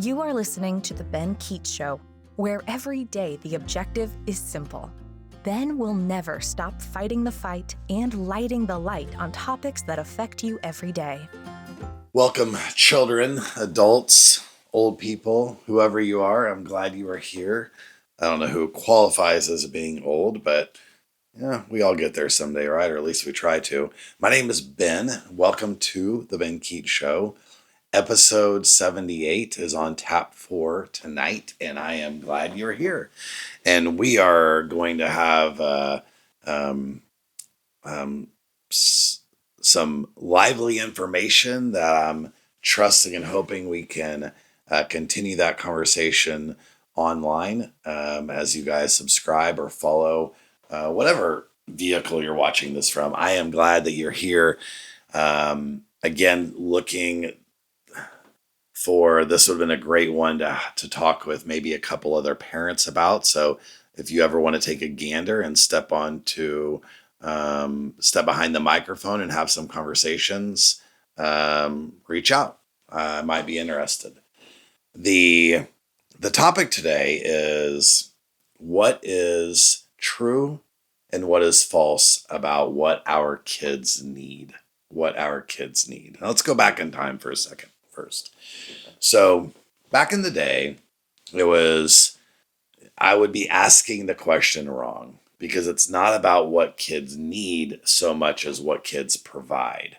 You are listening to The Ben Keech Show, where every day the objective is simple. Ben will never stop fighting the fight and lighting the light on topics that affect you every day. Welcome, children, adults, old people, whoever you are. I'm glad you are here. I don't know who qualifies as being old, but yeah, we all get there someday, right? Or at least we try to. My name is Ben. Welcome to the Ben Keech Show. Episode 78 is on tap for tonight, and I am glad you're here. And we are going to have some lively information that I'm trusting and hoping we can continue that conversation online as you guys subscribe or follow whatever vehicle you're watching this from. I am glad that you're here. Again, looking for this would have been a great one to talk with maybe a couple other parents about. So if you ever want to take a gander and step behind the microphone and have some conversations, reach out. I might be interested. The topic today is what is true and what is false about what our kids need. What our kids need. Now, let's go back in time for a second first. So back in the day, I would be asking the question wrong because it's not about what kids need so much as what kids provide.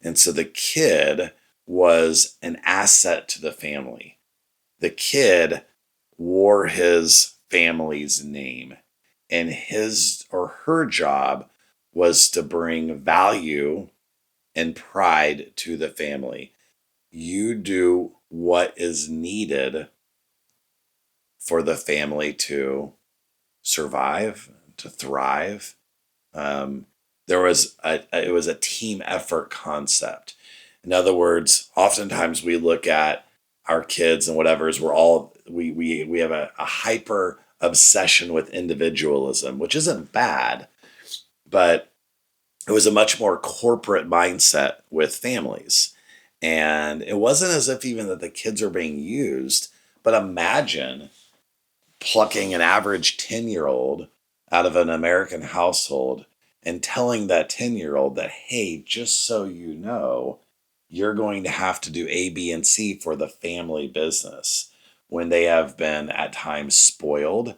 And so the kid was an asset to the family. The kid wore his family's name, and his or her job was to bring value and pride to the family. You do what is needed for the family to survive, to thrive. It was a team effort concept. In other words, oftentimes we look at our kids and whatever's we have a hyper obsession with individualism, which isn't bad, but it was a much more corporate mindset with families. And it wasn't as if even that the kids are being used, but imagine plucking an average 10-year-old out of an American household and telling that 10-year-old that, hey, just so you know, you're going to have to do A, B, and C for the family business when they have been at times spoiled,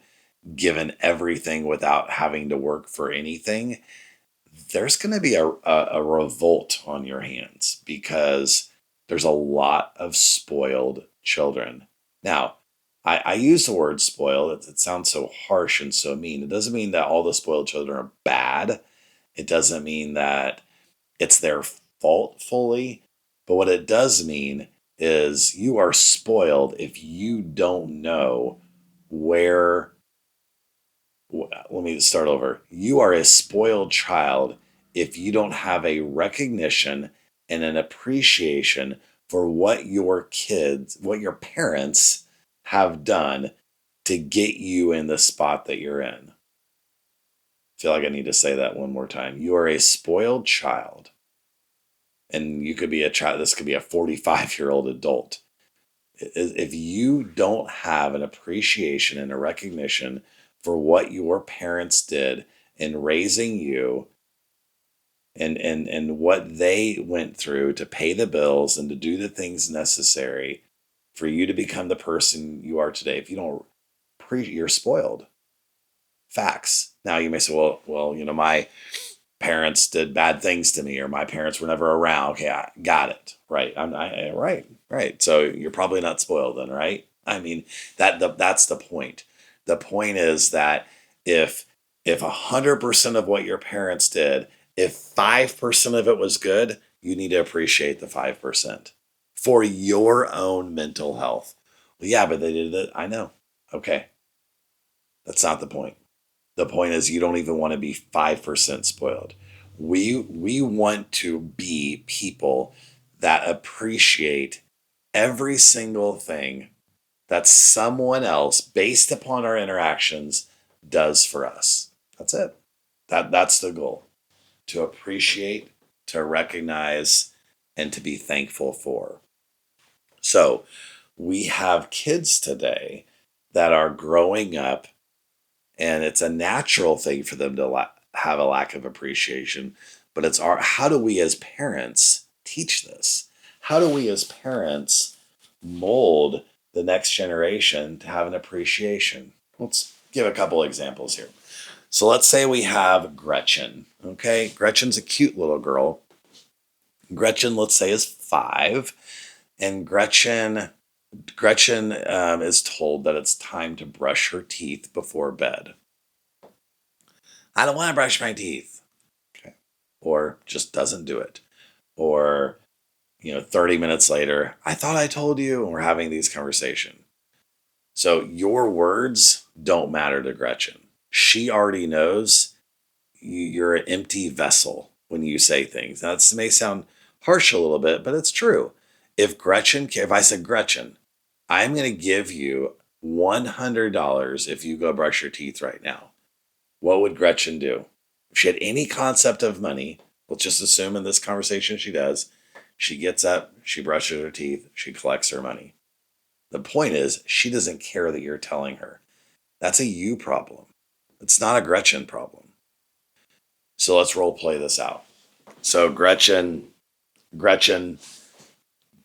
given everything without having to work for anything. There's going to be a revolt on your hands because there's a lot of spoiled children. Now, I use the word spoiled. It sounds so harsh and so mean. It doesn't mean that all the spoiled children are bad. It doesn't mean that it's their fault fully. But what it does mean is you are spoiled if you don't know where. Let me start over. You are a spoiled child if you don't have a recognition and an appreciation for what your parents have done to get you in the spot that you're in. I feel like I need to say that one more time. You are a spoiled child. And you could be a child, this could be a 45-year-old adult. If you don't have an appreciation and a recognition for what your parents did in raising you and what they went through to pay the bills and to do the things necessary for you to become the person you are today. If you don't you're spoiled. Facts. Now you may say, well, my parents did bad things to me, or my parents were never around. Okay, I got it. Right. Right. So you're probably not spoiled then, right? I mean, that's the point. The point is that if 100% of what your parents did, if 5% of it was good, you need to appreciate the 5% for your own mental health. Well, yeah, but they did it. I know. Okay. That's not the point. The point is you don't even want to be 5% spoiled. We want to be people that appreciate every single thing that someone else, based upon our interactions, does for us. That's it. That's the goal. To appreciate, to recognize, and to be thankful for. So we have kids today that are growing up, and it's a natural thing for them to have a lack of appreciation. But it's how do we as parents teach this? How do we as parents mold the next generation to have an appreciation? Let's give a couple examples here. So let's say we have Gretchen. Okay, Gretchen's a cute little girl. Gretchen, let's say, is 5, and Gretchen is told that it's time to brush her teeth before bed. I don't want to brush my teeth. Okay. Or just doesn't do it. Or, 30 minutes later, I thought I told you, and we're having these conversations. So your words don't matter to Gretchen. She already knows you're an empty vessel when you say things. That may sound harsh a little bit, but it's true. If I said, Gretchen, I'm going to give you $100 if you go brush your teeth right now, what would Gretchen do? If she had any concept of money, let's just assume in this conversation she does, she gets up, she brushes her teeth, she collects her money. The point is, she doesn't care that you're telling her. That's a you problem. It's not a Gretchen problem. So let's role play this out. So Gretchen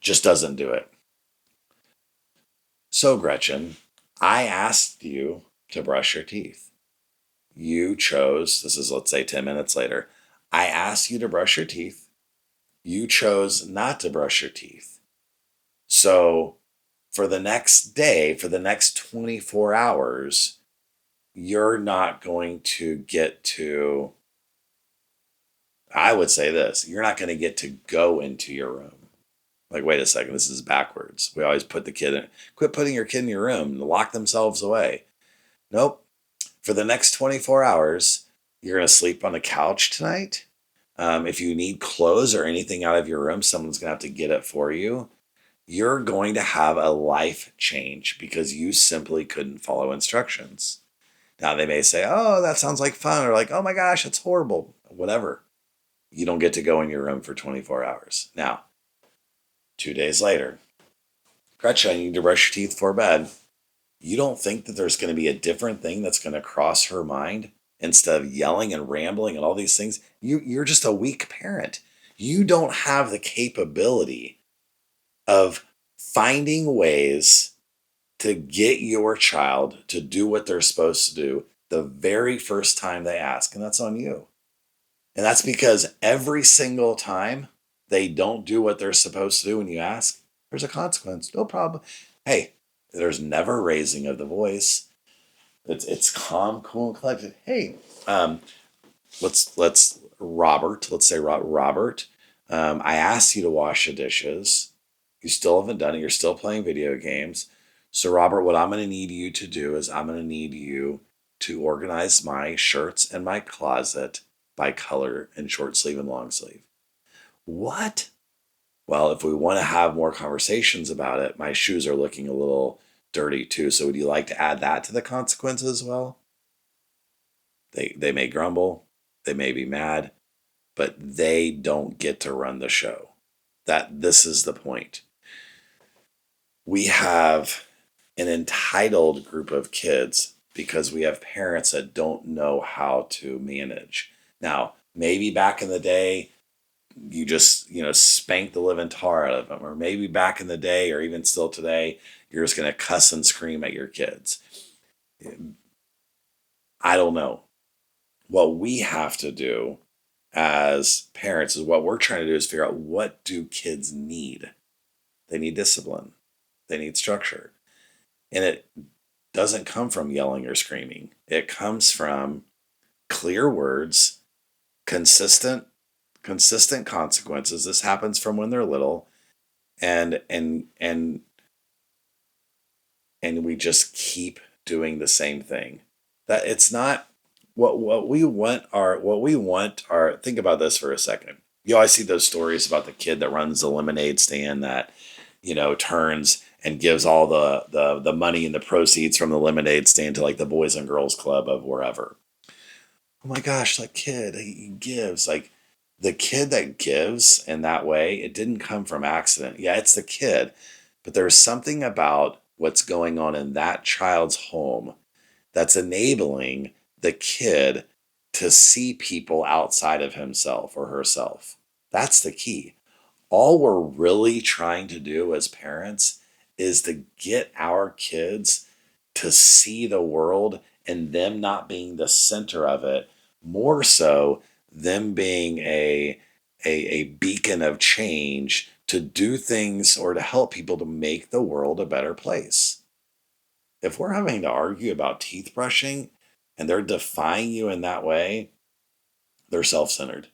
just doesn't do it. So Gretchen, I asked you to brush your teeth. You chose, this is, let's say, 10 minutes later. I asked you to brush your teeth. You chose not to brush your teeth. So for the next day, for the next 24 hours, you're not going to get to, I would say this, you're not going to get to go into your room. Like, wait a second, this is backwards. We always put the kid in, quit putting your kid in your room and lock themselves away. Nope. For the next 24 hours, you're going to sleep on the couch tonight. If you need clothes or anything out of your room, someone's going to have to get it for you. You're going to have a life change because you simply couldn't follow instructions. Now, they may say, oh, that sounds like fun, or like, oh my gosh, it's horrible, whatever. You don't get to go in your room for 24 hours. Now, 2 days later, Gretchen, you need to brush your teeth before bed. You don't think that there's going to be a different thing that's going to cross her mind instead of yelling and rambling and all these things? You're just a weak parent. You don't have the capability of finding ways to get your child to do what they're supposed to do the very first time they ask, and that's on you. And that's because every single time they don't do what they're supposed to do when you ask, there's a consequence. No problem. Hey, there's never raising of the voice. It's calm, cool, and collected. Hey, let's Robert. Let's say Robert. I asked you to wash the dishes. You still haven't done it. You're still playing video games. So Robert, what I'm going to need you to do is I'm going to need you to organize my shirts and my closet by color in short sleeve and long sleeve. What? Well, if we want to have more conversations about it, my shoes are looking a little dirty too. So would you like to add that to the consequences as well? They may grumble, they may be mad, but they don't get to run the show. This is the point. We have an entitled group of kids because we have parents that don't know how to manage. Now, maybe back in the day, you just, spank the living tar out of them. Or maybe back in the day, or even still today, you're just going to cuss and scream at your kids. I don't know. What we have to do as parents is what we're trying to do is figure out, what do kids need? They need discipline. They need structure. And it doesn't come from yelling or screaming. It comes from clear words, consistent consequences. This happens from when they're little, and we just keep doing the same thing. That it's not what we want are think about this for a second. You always see those stories about the kid that runs the lemonade stand that, turns and gives all the money and the proceeds from the lemonade stand to like the Boys and Girls Club of wherever. Oh my gosh, that kid, he gives. Like, the kid that gives in that way, it didn't come from accident. Yeah, it's the kid, But there's something about what's going on in that child's home that's enabling the kid to see people outside of himself or herself. That's the key. All we're really trying to do as parents is to get our kids to see the world and them not being the center of it, more so them being a beacon of change to do things or to help people to make the world a better place. If we're having to argue about teeth brushing and they're defying you in that way, they're self-centered.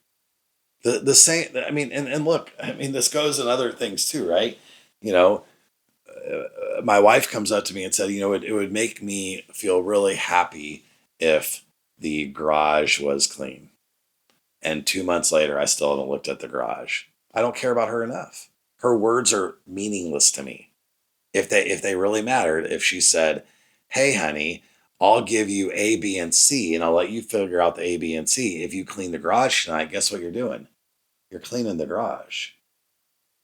The same, I mean, and look, I mean, this goes in other things too, right? You know, my wife comes up to me and said, it would make me feel really happy if the garage was clean. And 2 months later, I still haven't looked at the garage. I don't care about her enough. Her words are meaningless to me. If they really mattered, if she said, "Hey, honey, I'll give you A, B, and C, and I'll let you figure out the A, B, and C. If you clean the garage tonight, guess what you're doing? You're cleaning the garage."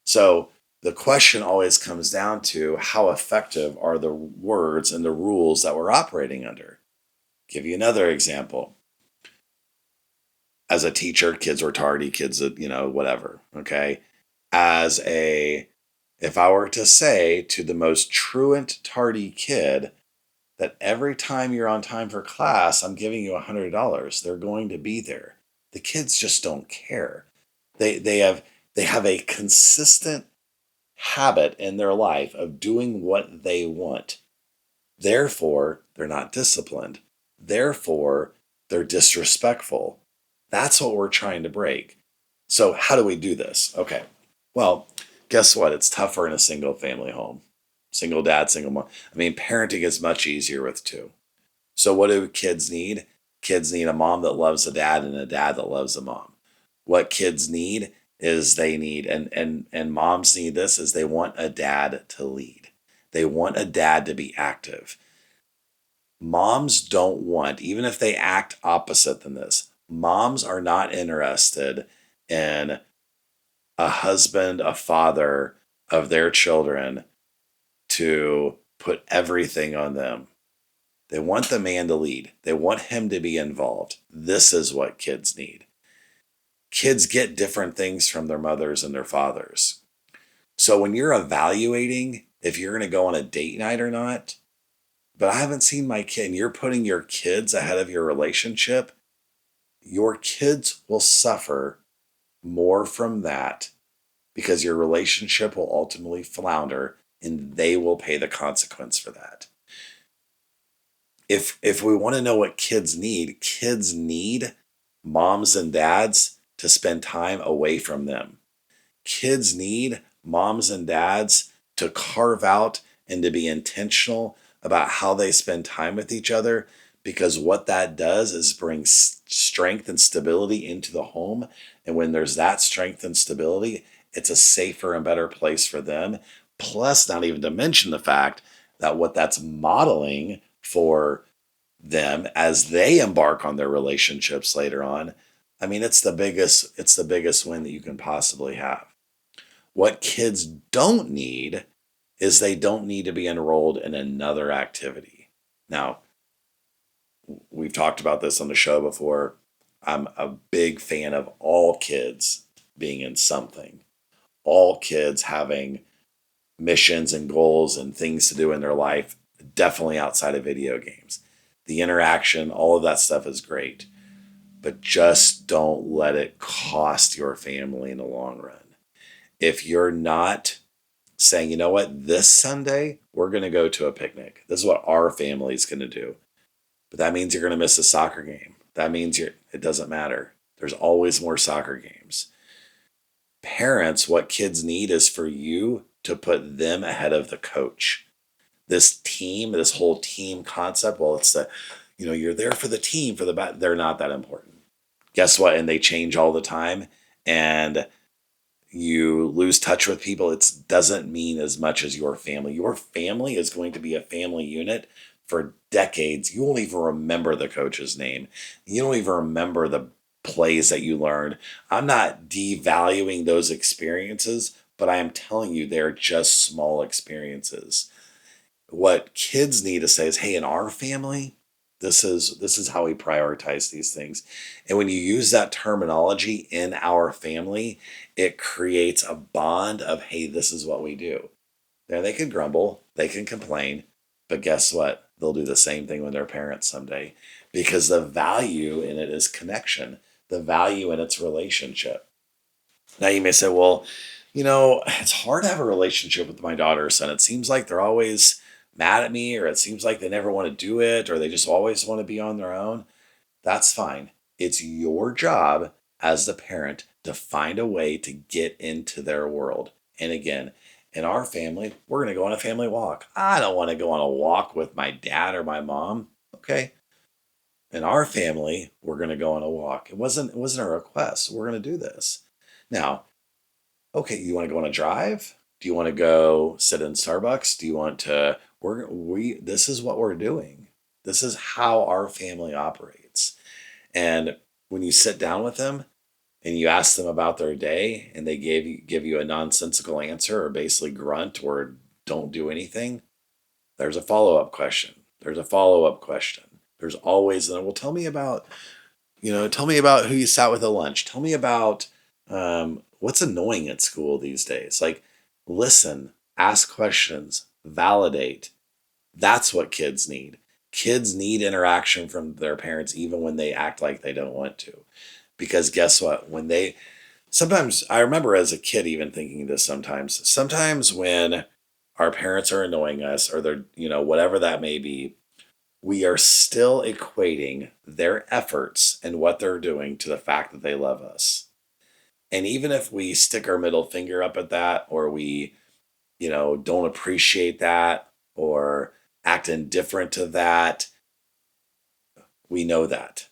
So the question always comes down to how effective are the words and the rules that we're operating under. Give you another example. As a teacher, kids were tardy, kids, whatever. Okay. If I were to say to the most truant tardy kid that every time you're on time for class, I'm giving you $100, they're going to be there. The kids just don't care. They have a consistent habit in their life of doing what they want. Therefore, they're not disciplined. Therefore, they're disrespectful. That's what we're trying to break. So, how do we do this? Okay. Well, guess what? It's tougher in a single family home. Single dad, single mom. I mean, parenting is much easier with two. So, what do kids need? Kids need a mom that loves a dad and a dad that loves a mom. What kids need is they need, and moms need this, is they want a dad to lead. They want a dad to be active. Moms don't want, even if they act opposite than this, moms are not interested in a husband, a father of their children to put everything on them. They want the man to lead. They want him to be involved. This is what kids need. Kids get different things from their mothers and their fathers. So when you're evaluating if you're going to go on a date night or not, but I haven't seen my kid, and you're putting your kids ahead of your relationship, your kids will suffer more from that because your relationship will ultimately flounder and they will pay the consequence for that. If we want to know what kids need moms and dads to spend time away from them. Kids need moms and dads to carve out and to be intentional about how they spend time with each other, because what that does is bring strength and stability into the home. And when there's that strength and stability, it's a safer and better place for them. Plus, not even to mention the fact that what that's modeling for them as they embark on their relationships later on, I mean, it's the biggest win that you can possibly have. What kids don't need is they don't need to be enrolled in another activity. Now, we've talked about this on the show before. I'm a big fan of all kids being in something, all kids having missions and goals and things to do in their life, definitely outside of video games. The interaction, all of that stuff is great, but just don't let it cost your family in the long run. If you're not saying, you know what, this Sunday, we're going to go to a picnic. This is what our family is going to do. But that means you're going to miss a soccer game. That means it doesn't matter. There's always more soccer games. Parents, what kids need is for you to put them ahead of the coach. This whole team concept, well, you're there for the team, they're not that important. Guess what? And they change all the time. And you lose touch with people. It doesn't mean as much as your family. Your family is going to be a family unit for decades. You won't even remember the coach's name. You don't even remember the plays that you learned. I'm not devaluing those experiences, but I am telling you, they're just small experiences. What kids need to say is, hey, in our family, this is how we prioritize these things. And when you use that terminology, in our family, it creates a bond of, hey, this is what we do. Now they can grumble, they can complain, but guess what? They'll do the same thing with their parents someday, because the value in it is connection. The value in its relationship. Now you may say, well, it's hard to have a relationship with my daughter or son. It seems like they're always mad at me, or it seems like they never want to do it, or they just always want to be on their own. That's fine. It's your job as the parent to find a way to get into their world. And again, in our family, we're going to go on a family walk. I don't want to go on a walk with my dad or my mom. Okay. In our family, we're going to go on a walk. It wasn't a request. We're going to do this. Now, okay, you want to go on a drive? Do you want to go sit in Starbucks? Do you want to this is what we're doing. This is how our family operates. And when you sit down with them and you ask them about their day and they give you a nonsensical answer, or basically grunt or don't do anything, there's a follow-up question. There's a follow-up question. There's always, well, tell me about who you sat with at lunch. Tell me about what's annoying at school these days. Like, listen, ask questions, validate. That's what kids need. Kids need interaction from their parents, even when they act like they don't want to. Because guess what? Sometimes, I remember as a kid even thinking this sometimes when our parents are annoying us, or they're, whatever that may be, we are still equating their efforts and what they're doing to the fact that they love us. And even if we stick our middle finger up at that, or we, don't appreciate that, or act indifferent to that, we know that.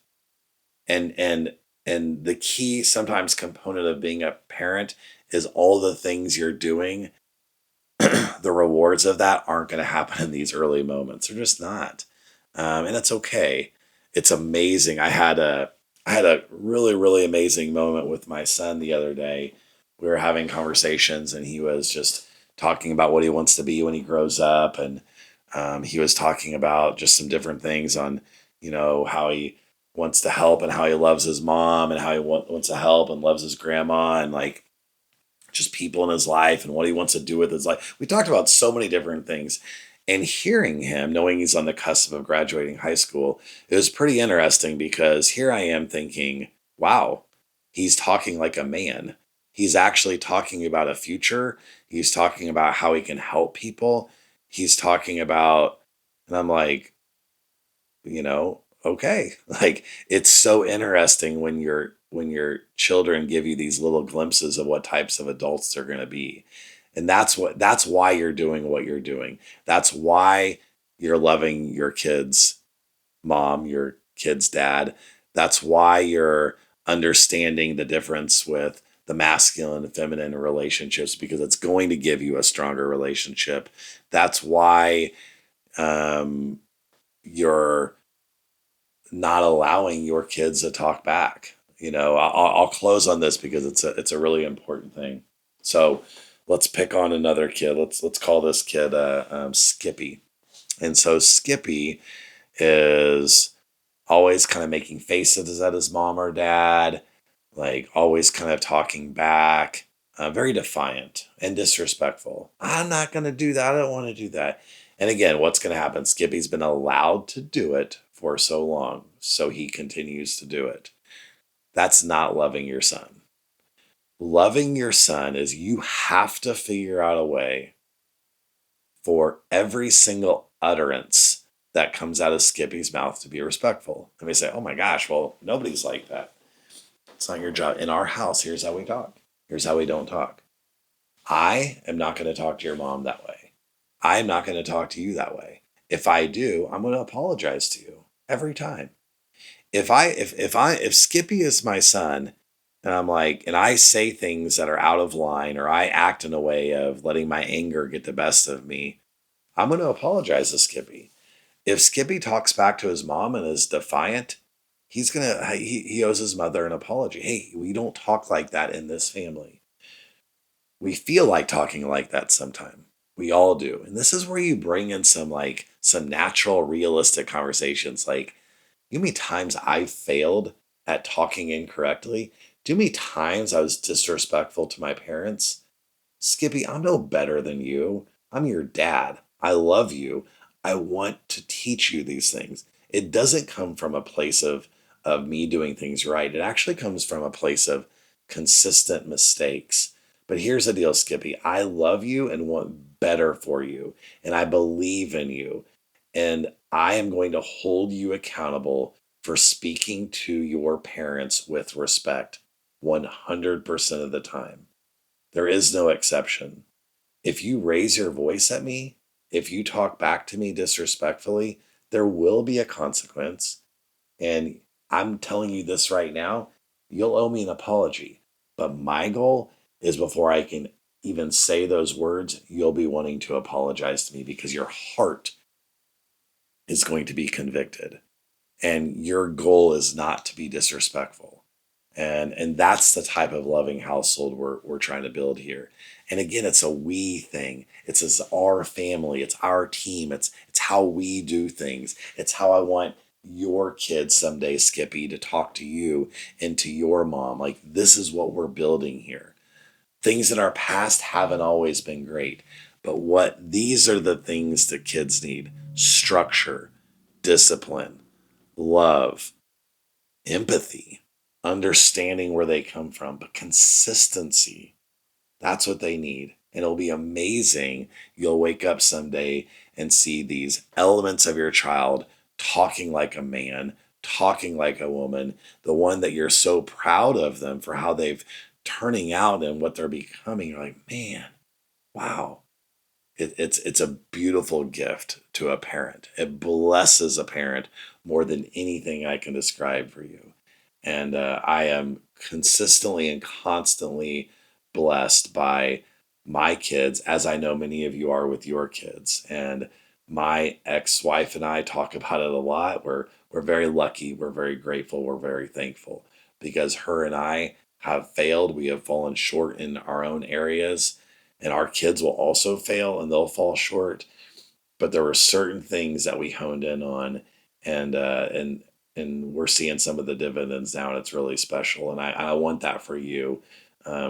And the key sometimes component of being a parent is all the things you're doing. The rewards of that aren't going to happen in these early moments. They're just not. And that's okay. It's amazing. I had a really, really amazing moment with my son the other day. We were having conversations, and he was just talking about what he wants to be when he grows up. And he was talking about just some different things on, how he wants to help, and how he loves his mom, and how he wants to help and loves his grandma, and like just people in his life and what he wants to do with his life. We talked about so many different things. And hearing him, knowing he's on the cusp of graduating high school, it was pretty interesting, because here I am thinking, wow, he's talking like a man. He's actually talking about a future. He's talking about how he can help people. He's talking about, and I'm like, okay. Like, it's so interesting when your children give you these little glimpses of what types of adults they're going to be. And that's why you're doing what you're doing. That's why you're loving your kids' mom, your kids' dad. That's why you're understanding the difference with the masculine and feminine relationships, because it's going to give you a stronger relationship. That's why you're not allowing your kids to talk back. I'll close on this because it's a really important thing. So let's pick on another kid. Let's call this kid Skippy. And so Skippy is always kind of making faces at his mom or dad, like always kind of talking back, very defiant and disrespectful. I'm not going to do that. I don't want to do that. And again, what's going to happen? Skippy's been allowed to do it for so long, so he continues to do it. That's not loving your son. Loving your son is, you have to figure out a way for every single utterance that comes out of Skippy's mouth to be respectful. And we say, oh my gosh, well, nobody's like that. It's not your job. In our house, here's how we talk. Here's how we don't talk. I am not going to talk to your mom that way. I'm not going to talk to you that way. If I do, I'm going to apologize to you every time. If Skippy is my son, and I'm like, and I say things that are out of line, or I act in a way of letting my anger get the best of me, I'm going to apologize to Skippy. If Skippy talks back to his mom and is defiant, he owes his mother an apology. Hey, we don't talk like that in this family. We feel like talking like that sometime. We all do. And this is where you bring in some natural, realistic conversations. Like, you know how many times I failed at talking incorrectly? Do you know how many times I was disrespectful to my parents? Skippy, I'm no better than you. I'm your dad. I love you. I want to teach you these things. It doesn't come from a place of me doing things right. It actually comes from a place of consistent mistakes. But here's the deal, Skippy. I love you and want better for you. And I believe in you. And I am going to hold you accountable for speaking to your parents with respect 100% of the time. There is no exception. If you raise your voice at me, if you talk back to me disrespectfully, there will be a consequence. And I'm telling you this right now, you'll owe me an apology. But my goal is before I can even say those words, you'll be wanting to apologize to me because your heart is going to be convicted. And your goal is not to be disrespectful. And that's the type of loving household we're trying to build here. And again, it's a we thing. It's our family. It's our team. It's how we do things. It's how I want your kids someday, Skippy, to talk to you and to your mom. Like, this is what we're building here. Things in our past haven't always been great, but these are the things that kids need: structure, discipline, love, empathy, understanding where they come from, but consistency. That's what they need. And it'll be amazing. You'll wake up someday and see these elements of your child talking like a man, talking like a woman, the one that you're so proud of them for how they've turning out and what they're becoming. You're like, man, wow. It's a beautiful gift to a parent. It blesses a parent more than anything I can describe for you. And I am consistently and constantly blessed by my kids, as I know many of you are with your kids. And my ex-wife and I talk about it a lot. We're very lucky. We're very grateful. We're very thankful because her and I have failed. We have fallen short in our own areas, and our kids will also fail and they'll fall short. But there were certain things that we honed in on, and we're seeing some of the dividends now, and it's really special. And I want that for you,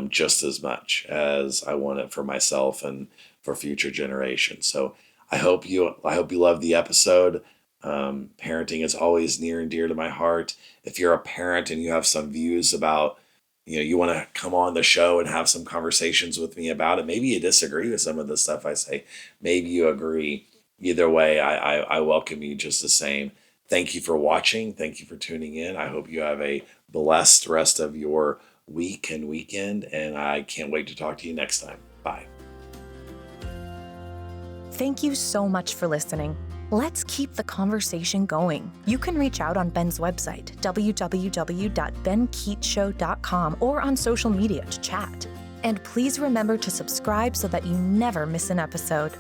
just as much as I want it for myself and for future generations. So I hope you love the episode. Parenting is always near and dear to my heart. If you're a parent and you have some views about, you want to come on the show and have some conversations with me about it. Maybe you disagree with some of the stuff I say. Maybe you agree. Either way, I welcome you just the same. Thank you for watching. Thank you for tuning in. I hope you have a blessed rest of your week and weekend, and I can't wait to talk to you next time. Bye. Thank you so much for listening. Let's keep the conversation going. You can reach out on Ben's website, www.benkeechshow.com, or on social media to chat. And please remember to subscribe so that you never miss an episode.